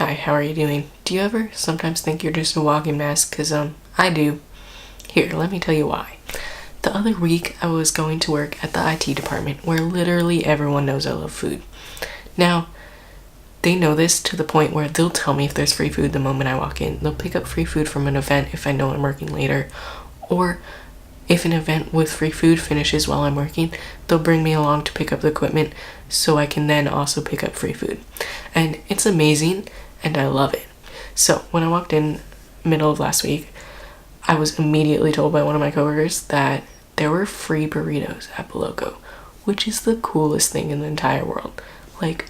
Hi, how are you doing? Do you ever sometimes think you're just a walking mess? Cause I do. Here, let me tell you why. The other week, I was going to work at the IT department where literally everyone knows I love food. Now, they know this to the point where they'll tell me if there's free food the moment I walk in. They'll pick up free food from an event if I know I'm working later. Or if an event with free food finishes while I'm working, they'll bring me along to pick up the equipment so I can then also pick up free food. And it's amazing and I love it. So when I walked in middle of last week, I was immediately told by one of my coworkers that there were free burritos at Boloco, which is the coolest thing in the entire world. Like,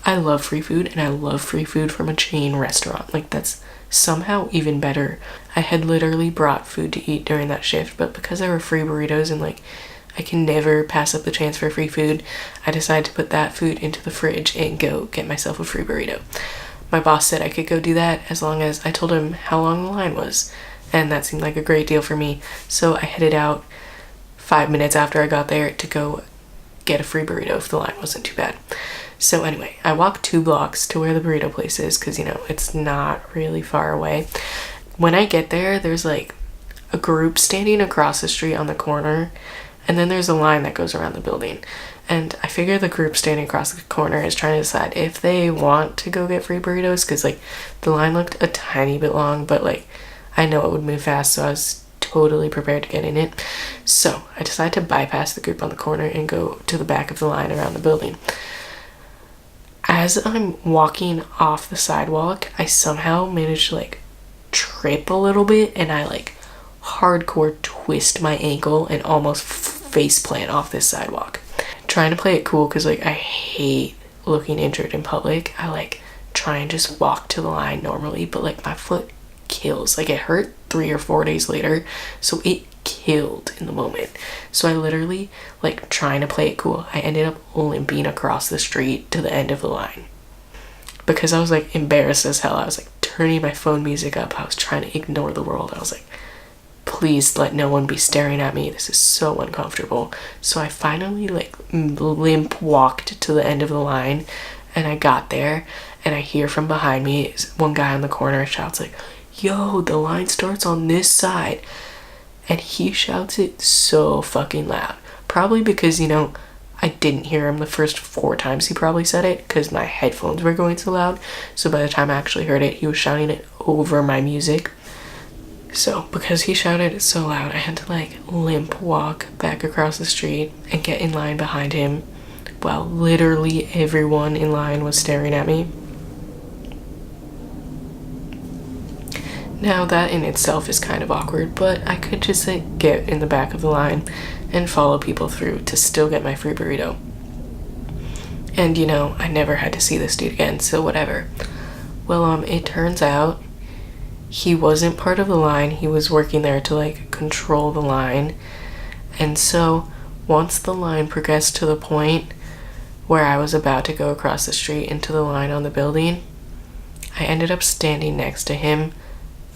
I love free food and I love free food from a chain restaurant. Like, that's somehow even better. I had literally brought food to eat during that shift, but because there were free burritos and like I can never pass up the chance for free food, I decided to put that food into the fridge and go get myself a free burrito. My boss said I could go do that as long as I told him how long the line was, and that seemed like a great deal for me. So I headed out 5 minutes after I got there to go get a free burrito if the line wasn't too bad. So anyway, I walked 2 blocks to where the burrito place is because, you know, it's not really far away. When I get there, there's like a group standing across the street on the corner, and then there's a line that goes around the building. And I figure the group standing across the corner is trying to decide if they want to go get free burritos because like the line looked a tiny bit long, but like I know it would move fast, so I was totally prepared to get in it. So I decided to bypass the group on the corner and go to the back of the line around the building. As I'm walking off the sidewalk, I somehow managed to like trip a little bit and I like hardcore twist my ankle and almost face plant off this sidewalk. Trying to play it cool because like I hate looking injured in public. I like try and just walk to the line normally, but like my foot kills. Like it hurt 3 or 4 days later, so it killed in the moment. So I literally, like, trying to play it cool, I ended up limping across the street to the end of the line because I was like embarrassed as hell. I was like turning my phone music up. I was trying to ignore the world. I was like, please let no one be staring at me. This is so uncomfortable. So I finally like limp walked to the end of the line, and I got there and I hear from behind me one guy on the corner shouts like, yo, the line starts on this side. And he shouts it so fucking loud. Probably because, you know, I didn't hear him the first 4 times he probably said it because my headphones were going so loud. So by the time I actually heard it, he was shouting it over my music. So because he shouted it so loud, I had to like limp walk back across the street and get in line behind him while literally everyone in line was staring at me. Now that in itself is kind of awkward, but I could just like get in the back of the line and follow people through to still get my free burrito. And you know, I never had to see this dude again, so whatever. Well, it turns out he wasn't part of the line. He was working there to like control the line. And so once the line progressed to the point where I was about to go across the street into the line on the building, I ended up standing next to him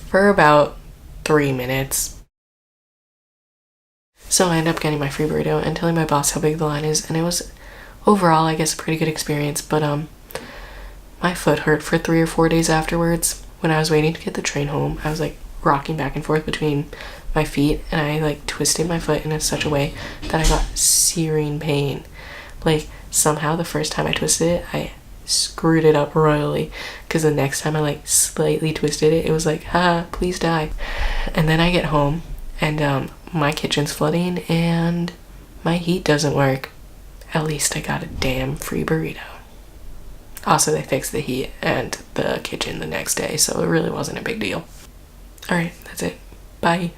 for about 3 minutes. So I ended up getting my free burrito and telling my boss how big the line is, and it was overall, I guess, a pretty good experience, but my foot hurt for 3 or 4 days afterwards. When I was waiting to get the train home, I was like rocking back and forth between my feet, and I like twisted my foot in such a way that I got searing pain. Like somehow the first time I twisted it, I screwed it up royally because the next time I like slightly twisted it, it was like, please die. And then I get home and my kitchen's flooding and my heat doesn't work. At least I got a damn free burrito. Also, they fixed the heat and the kitchen the next day, so it really wasn't a big deal. Alright, that's it. Bye.